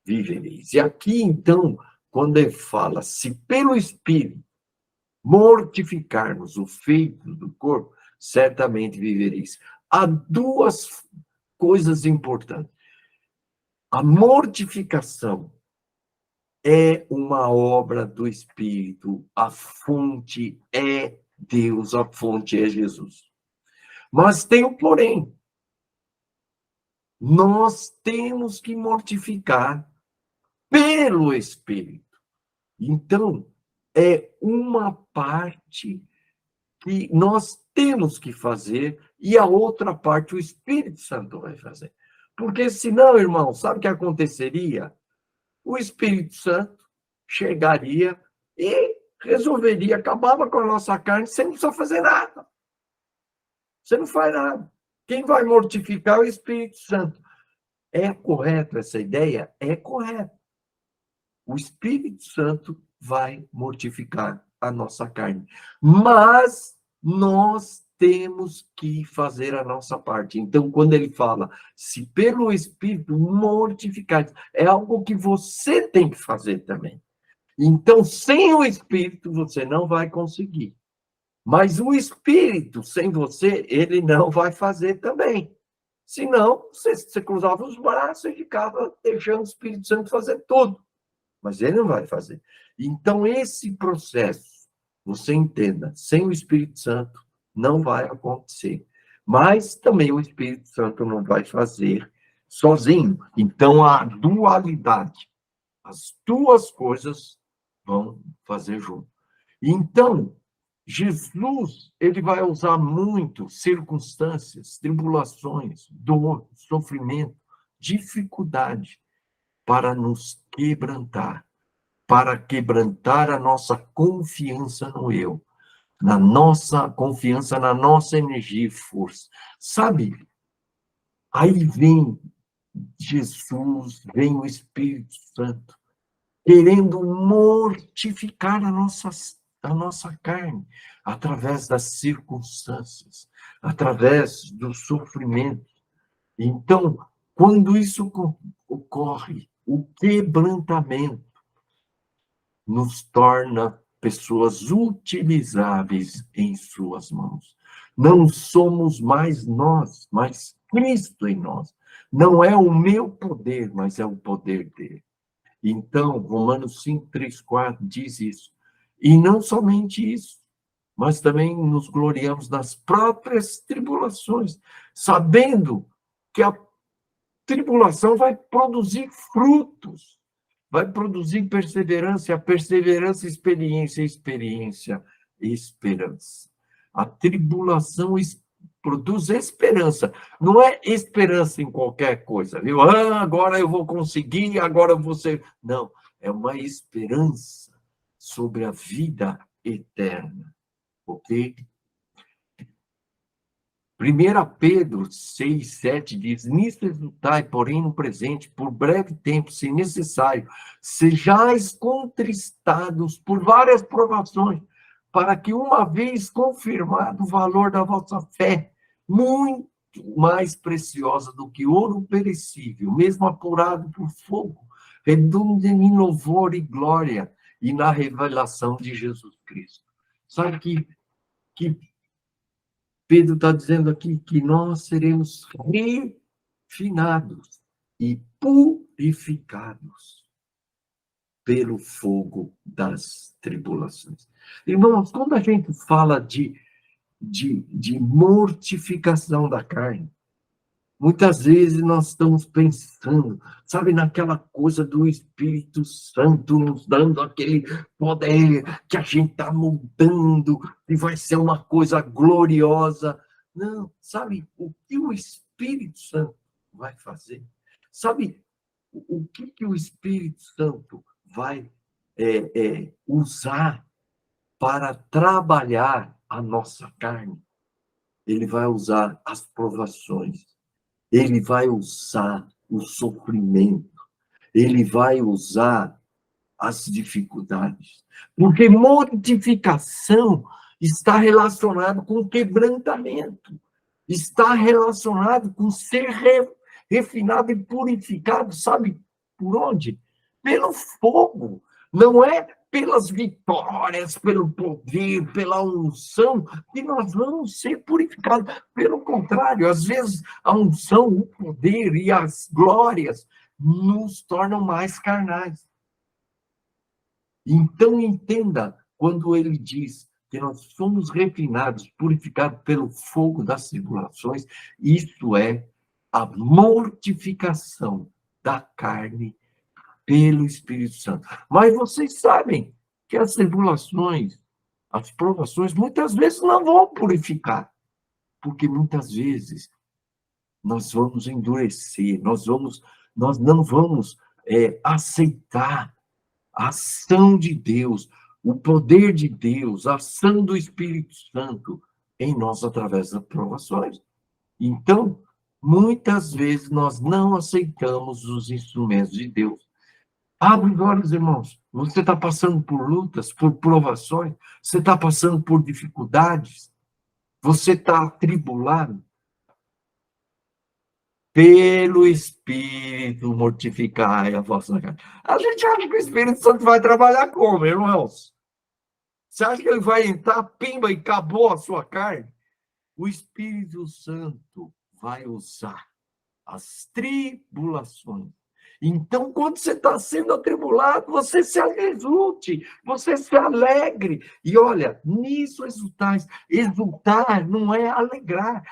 vivereis. E aqui, então, quando ele fala, se pelo Espírito mortificarmos o feito do corpo, certamente vivereis. Há 2 coisas importantes. A mortificação é uma obra do Espírito, a fonte é Deus, a fonte é Jesus. Mas tem um porém. Nós temos que mortificar pelo Espírito. Então, é uma parte que nós temos que fazer e a outra parte o Espírito Santo vai fazer. Porque senão, irmão, sabe o que aconteceria? O Espírito Santo chegaria e resolveria, acabava com a nossa carne sem precisar fazer nada. Você não faz nada. Quem vai mortificar é o Espírito Santo. É correto essa ideia? É correto. O Espírito Santo vai mortificar a nossa carne. Mas nós temos que fazer a nossa parte. Então, quando ele fala, se pelo Espírito mortificar, é algo que você tem que fazer também. Então, sem o Espírito, você não vai conseguir. Mas o Espírito, sem você, ele não vai fazer também. Senão, você cruzava os braços e ficava deixando o Espírito Santo fazer tudo. Mas ele não vai fazer. Então, esse processo, você entenda, sem o Espírito Santo, não vai acontecer. Mas também o Espírito Santo não vai fazer sozinho. Então, a dualidade. As duas coisas vão fazer junto. Então, Jesus, ele vai usar muito circunstâncias, tribulações, dor, sofrimento, dificuldade para nos quebrantar, para quebrantar a nossa confiança no eu, na nossa confiança na nossa energia e força. Sabe? Aí vem Jesus, vem o Espírito Santo, querendo mortificar a nossa carne, através das circunstâncias, através do sofrimento. Então, quando isso ocorre, o quebrantamento nos torna pessoas utilizáveis em suas mãos. Não somos mais nós, mas Cristo em nós. Não é o meu poder, mas é o poder dele. Então, Romanos 5, 3, 4 diz isso. E não somente isso, mas também nos gloriamos nas próprias tribulações, sabendo que a tribulação vai produzir frutos, vai produzir perseverança, a perseverança, experiência, experiência, esperança. A tribulação produz esperança. Não é esperança em qualquer coisa, viu? Agora eu vou conseguir, agora você... Não, é uma esperança sobre a vida eterna, ok? 1 Pedro 6, 7 diz, nisto exultai, porém no presente, por breve tempo, se necessário, sejais contristados por várias provações, para que uma vez confirmado o valor da vossa fé, muito mais preciosa do que ouro perecível, mesmo apurado por fogo, redunde em louvor e glória, e na revelação de Jesus Cristo. Sabe que Pedro está dizendo aqui que nós seremos refinados e purificados pelo fogo das tribulações. Irmãos, quando a gente fala de mortificação da carne, muitas vezes nós estamos pensando, sabe, naquela coisa do Espírito Santo nos dando aquele poder que a gente está mudando e vai ser uma coisa gloriosa. Não, sabe o que o Espírito Santo vai fazer? Sabe o que o Espírito Santo vai usar para trabalhar a nossa carne? Ele vai usar as provações. Ele vai usar o sofrimento, ele vai usar as dificuldades. Porque mortificação está relacionado com quebrantamento, está relacionado com ser refinado e purificado, sabe por onde? Pelo fogo. Não é pelas vitórias, pelo poder, pela unção, que nós vamos ser purificados. Pelo contrário, às vezes a unção, o poder e as glórias nos tornam mais carnais. Então, entenda, quando ele diz que nós somos refinados, purificados pelo fogo das tribulações, isso é a mortificação da carne pelo Espírito Santo. Mas vocês sabem que as tribulações, as provações, muitas vezes não vão purificar, porque muitas vezes nós vamos endurecer, nós não vamos aceitar a ação de Deus, o poder de Deus, a ação do Espírito Santo em nós através das provações. Então, muitas vezes nós não aceitamos os instrumentos de Deus. Abre os olhos, irmãos. Você está passando por lutas, por provações, você está passando por dificuldades, você está atribulado. Pelo Espírito mortificai a vossa carne. A gente acha que o Espírito Santo vai trabalhar como, irmãos? Você acha que ele vai entrar, pimba, e acabou a sua carne? O Espírito Santo vai usar as tribulações. Então, quando você está sendo atribulado, você se exulte, você se alegre. E olha, nisso exultais. Exultar não é alegrar.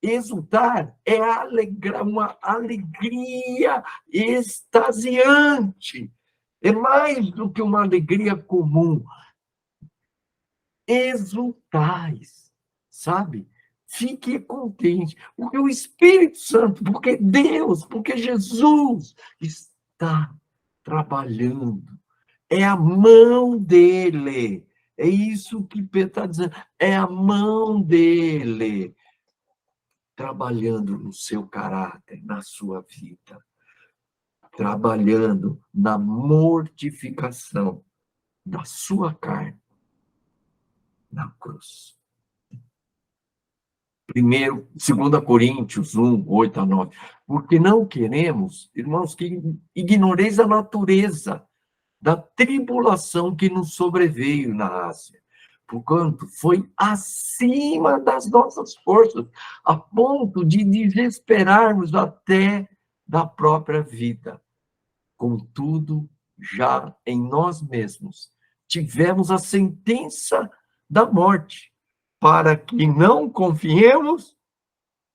Exultar é uma alegria extasiante. É mais do que uma alegria comum. Exultais, sabe? Fique contente, porque o Espírito Santo, porque Deus, porque Jesus está trabalhando. É a mão dele. É isso que Pedro está dizendo. É a mão dele trabalhando no seu caráter, na sua vida. Trabalhando na mortificação da sua carne na cruz. 2 Coríntios 1, 8-9. Porque não queremos, irmãos, que ignoreis a natureza da tribulação que nos sobreveio na Ásia. Porquanto foi acima das nossas forças, a ponto de desesperarmos até da própria vida. Contudo, já em nós mesmos tivemos a sentença da morte, para que não confiemos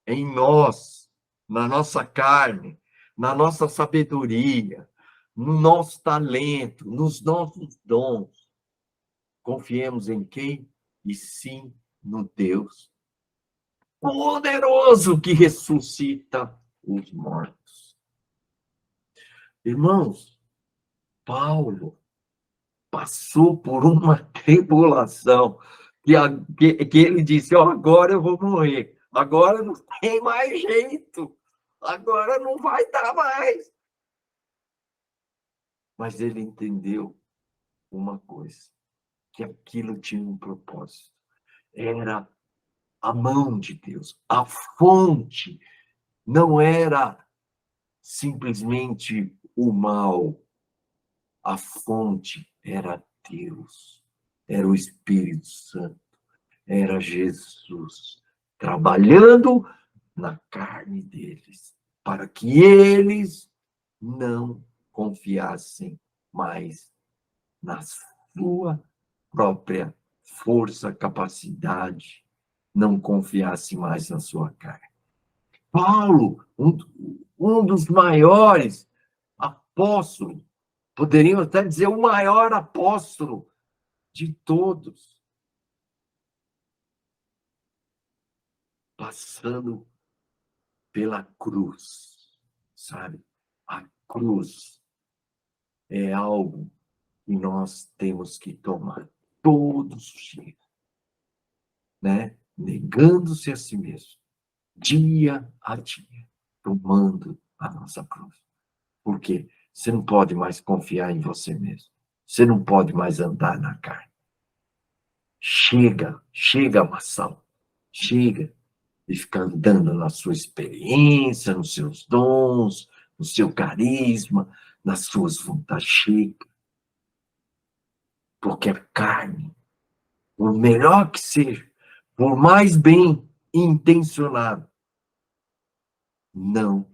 em nós, na nossa carne, na nossa sabedoria, no nosso talento, nos nossos dons. Confiemos em quem? E sim no Deus poderoso que ressuscita os mortos. Irmãos, Paulo passou por uma tribulação que ele disse, agora eu vou morrer, agora não tem mais jeito, agora não vai dar mais. Mas ele entendeu uma coisa, que aquilo tinha um propósito. Era a mão de Deus, a fonte. Não era simplesmente o mal. A fonte era Deus, era o Espírito Santo, era Jesus, trabalhando na carne deles, para que eles não confiassem mais na sua própria força, capacidade, não confiasse mais na sua carne. Paulo, um dos maiores apóstolos, poderiam até dizer o maior apóstolo de todos, passando pela cruz, sabe? A cruz é algo que nós temos que tomar todos os dias, né? Negando-se a si mesmo, dia a dia, tomando a nossa cruz. Por quê? Você não pode mais confiar em você mesmo. Você não pode mais andar na carne. Chega, Marçal. Chega de ficar andando na sua experiência, nos seus dons, no seu carisma, nas suas vontades. Chega. Porque a carne, por melhor que seja, por mais bem intencionado, não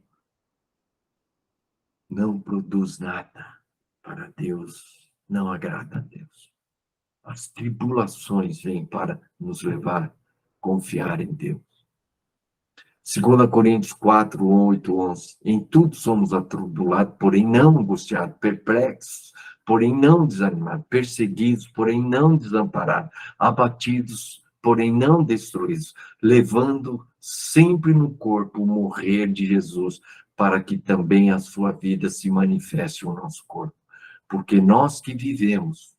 produz nada para Deus, não agrada a Deus. As tribulações vêm para nos levar a confiar em Deus. 2 Coríntios 4, 8, 11. Em tudo somos atribulados, porém não angustiados, perplexos, porém não desanimados, perseguidos, porém não desamparados, abatidos, porém não destruídos, levando sempre no corpo o morrer de Jesus, para que também a sua vida se manifeste no nosso corpo. Porque nós que vivemos,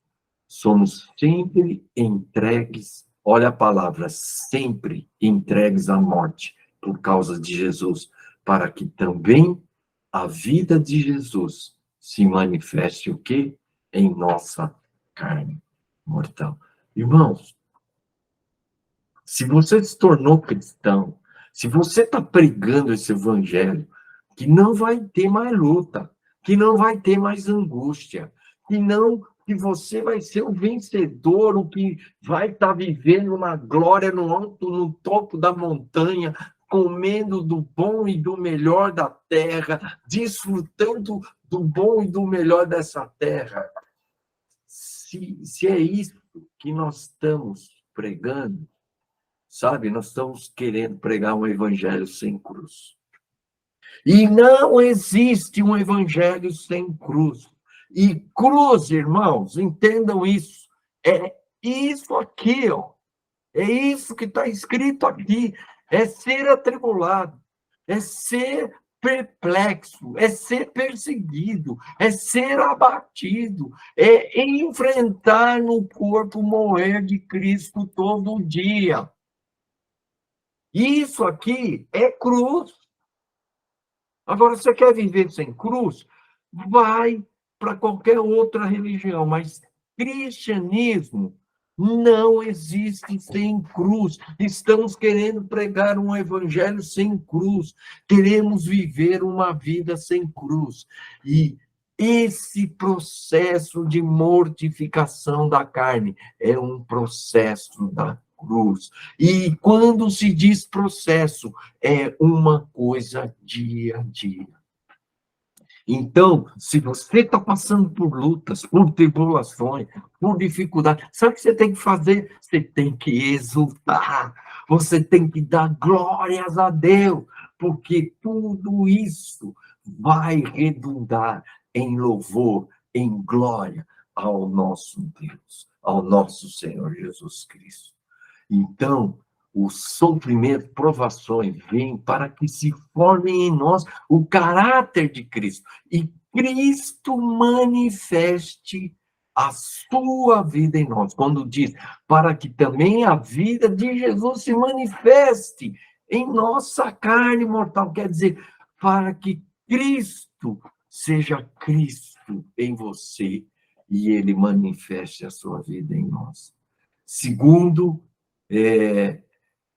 somos sempre entregues, olha a palavra, sempre entregues à morte, por causa de Jesus, para que também a vida de Jesus se manifeste o quê? Em nossa carne mortal. Irmãos, se você se tornou cristão, se você está pregando esse evangelho, que não vai ter mais luta, que não vai ter mais angústia, que você vai ser o vencedor, o que vai estar vivendo uma glória no topo da montanha, comendo do bom e do melhor da terra, desfrutando do bom e do melhor dessa terra. Se é isso que nós estamos pregando, Sabe, nós estamos querendo pregar um evangelho sem cruz. E não existe um evangelho sem cruz. E cruz, irmãos, entendam isso. É isso aqui, ó. É isso que está escrito aqui. É ser atribulado, é ser perplexo, é ser perseguido, é ser abatido, é enfrentar no corpo moer de Cristo todo dia. Isso aqui é cruz. Agora, você quer viver sem cruz? Vai para qualquer outra religião, mas cristianismo não existe sem cruz. Estamos querendo pregar um evangelho sem cruz. Queremos viver uma vida sem cruz. E esse processo de mortificação da carne é um processo da cruz. E quando se diz processo, é uma coisa dia a dia. Então, se você está passando por lutas, por tribulações, por dificuldades, sabe o que você tem que fazer? Você tem que exultar, você tem que dar glórias a Deus, porque tudo isso vai redundar em louvor, em glória ao nosso Deus, ao nosso Senhor Jesus Cristo. Então, o sofrimento, provações, vêm para que se formem em nós o caráter de Cristo. E Cristo manifeste a sua vida em nós. Quando diz, para que também a vida de Jesus se manifeste em nossa carne mortal. Quer dizer, para que Cristo seja Cristo em você e ele manifeste a sua vida em nós. Segundo,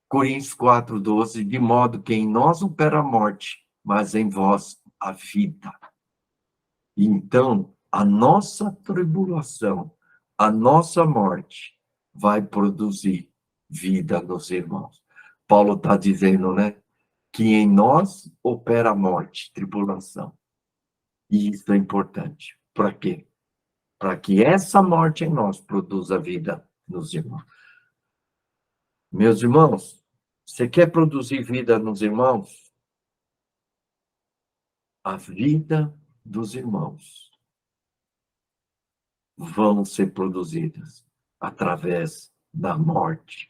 Coríntios 4:12, de modo que em nós opera a morte, mas em vós a vida. Então, a nossa tribulação, a nossa morte, vai produzir vida nos irmãos. Paulo está dizendo, né, que em nós opera a morte, tribulação. E isso é importante. Para quê? Para que essa morte em nós produza vida nos irmãos. Meus irmãos, você quer produzir vida nos irmãos? A vida dos irmãos vão ser produzidas através da morte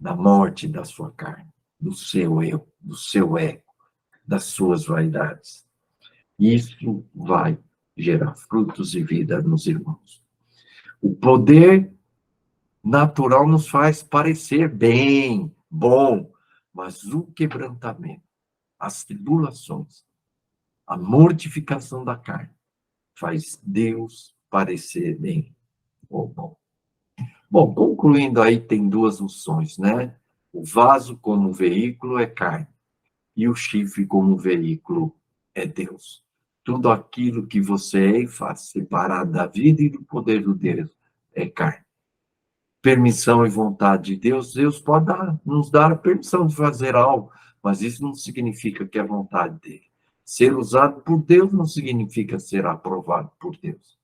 da sua carne, do seu eu, do seu ego, das suas vaidades. Isso vai gerar frutos e vida nos irmãos. O poder natural nos faz parecer bem, bom, mas o quebrantamento, as tribulações, a mortificação da carne faz Deus parecer bem ou bom. Bom, concluindo aí, tem duas unções, né? O vaso como veículo é carne e o chifre como veículo é Deus. Tudo aquilo que você é e faz, separado da vida e do poder do Deus, é carne. Permissão e vontade de Deus, Deus pode nos dar a permissão de fazer algo, mas isso não significa que é vontade dele. Ser usado por Deus não significa ser aprovado por Deus.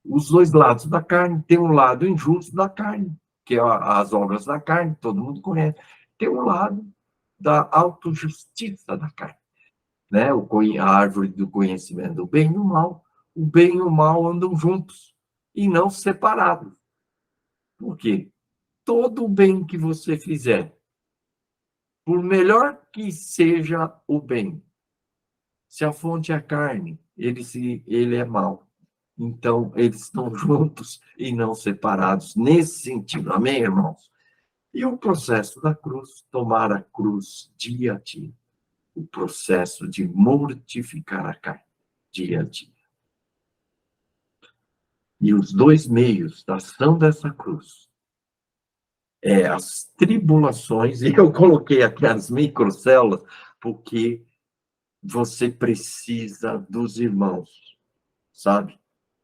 Os dois lados da carne, tem um lado injusto da carne, que é as obras da carne, todo mundo conhece. Tem um lado da autojustiça da carne, né? A árvore do conhecimento do bem e do mal. O bem e o mal andam juntos e não separados. Por quê? Todo o bem que você fizer, por melhor que seja o bem, se a fonte é a carne, ele é mau. Então, eles estão juntos e não separados nesse sentido. Amém, irmãos? E o processo da cruz, tomar a cruz dia a dia. O processo de mortificar a carne dia a dia. E os dois meios da ação dessa cruz é as tribulações, e eu coloquei aqui as microcélulas, porque você precisa dos irmãos, sabe?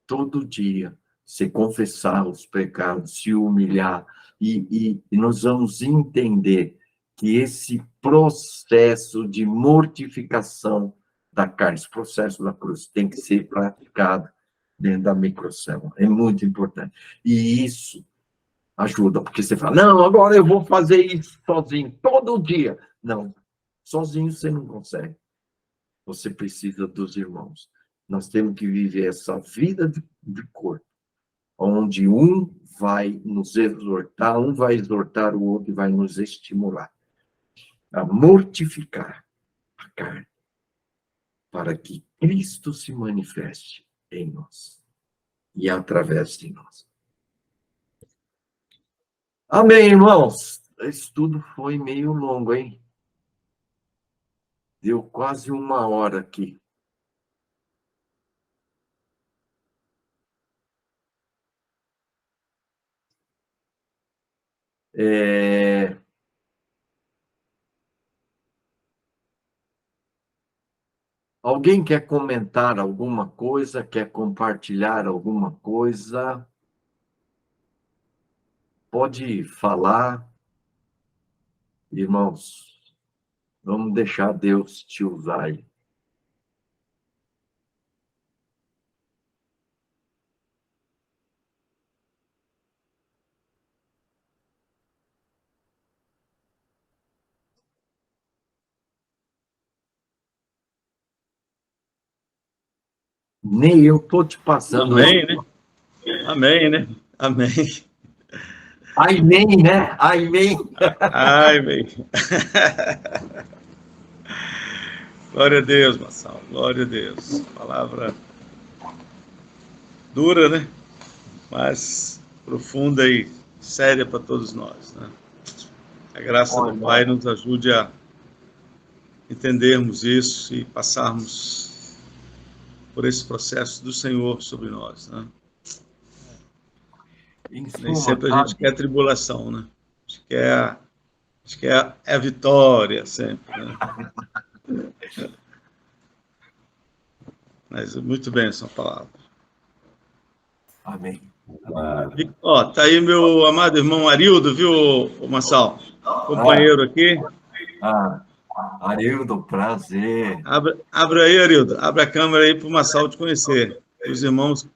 Todo dia, se confessar os pecados, se humilhar, e nós vamos entender que esse processo de mortificação da carne, esse processo da cruz, tem que ser praticado dentro da microcélula. É muito importante. E isso ajuda, porque você fala, não, agora eu vou fazer isso sozinho, todo dia. Não, sozinho você não consegue. Você precisa dos irmãos. Nós temos que viver essa vida de corpo, onde um vai nos exortar, um vai exortar o outro e vai nos estimular a mortificar a carne, para que Cristo se manifeste em nós e através de nós. Amém, irmãos? Isso tudo foi meio longo, hein? Deu quase 1 hora aqui. Alguém quer comentar alguma coisa? Quer compartilhar alguma coisa? Pode falar. Irmãos, vamos deixar Deus te usar aí. Nem eu estou te passando. Amém, né? Amém, né? Amém. Amém, né? Amém. Amém. Glória a Deus, Marçal. Glória a Deus. Palavra dura, né? Mas profunda e séria para todos nós, né? A graça do Pai nos ajude a entendermos isso e passarmos por esse processo do Senhor sobre nós, né? Nem sempre a gente quer tribulação, né? A gente quer a vitória sempre, né? Mas muito bem essa palavra. Amém. Ó, tá aí meu amado irmão Arildo, viu, Marçal? Companheiro aqui. Arildo, prazer. Abra aí, Arildo. Abra a câmera aí para o Marçal te conhecer. Os irmãos.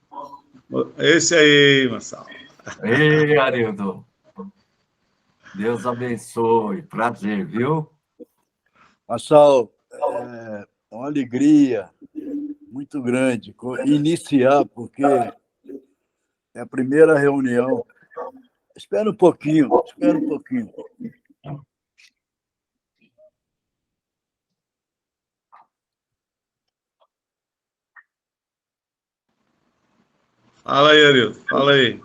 Esse aí, Marçal. Ei, Arildo. Deus abençoe. Prazer, viu? Marçal, é uma alegria muito grande iniciar, porque é a primeira reunião. Espera um pouquinho. Fala aí, Arildo. Fala aí.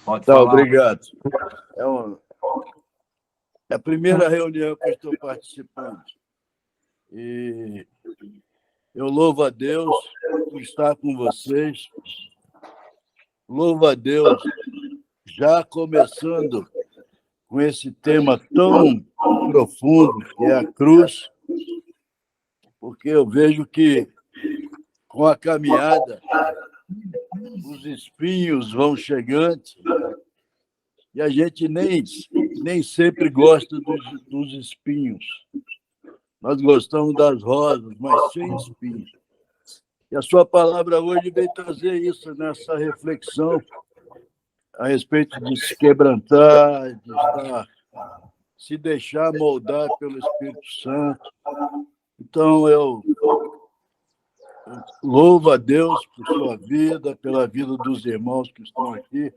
Pode falar. Obrigado. É a primeira reunião que eu estou participando. E eu louvo a Deus por estar com vocês. Louvo a Deus já começando com esse tema tão profundo que é a cruz, porque eu vejo que com a caminhada os espinhos vão chegando e a gente nem sempre gosta dos espinhos. Nós gostamos das rosas, mas sem espinhos. E a sua palavra hoje veio trazer isso nessa reflexão a respeito de se quebrantar, de se deixar moldar pelo Espírito Santo. Então, eu louvo a Deus por sua vida, pela vida dos irmãos que estão aqui.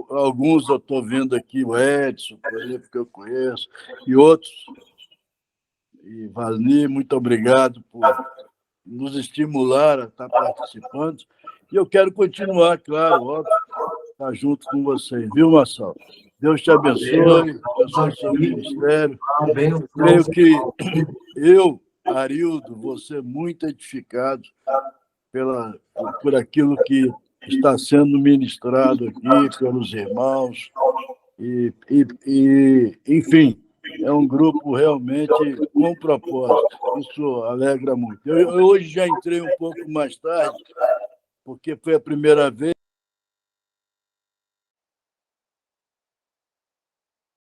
Alguns eu estou vendo aqui, o Edson, por exemplo, que eu conheço, e outros. E, Vasni, muito obrigado por nos estimular a estar participando. E eu quero continuar, claro, óbvio, estar junto com vocês, viu, Marçal? Deus te abençoe, abençoe o seu ministério. Creio que eu, Arildo, vou ser muito edificado por aquilo que está sendo ministrado aqui pelos irmãos. Enfim, é um grupo realmente com propósito. Isso alegra muito. Eu hoje já entrei um pouco mais tarde, porque foi a primeira vez.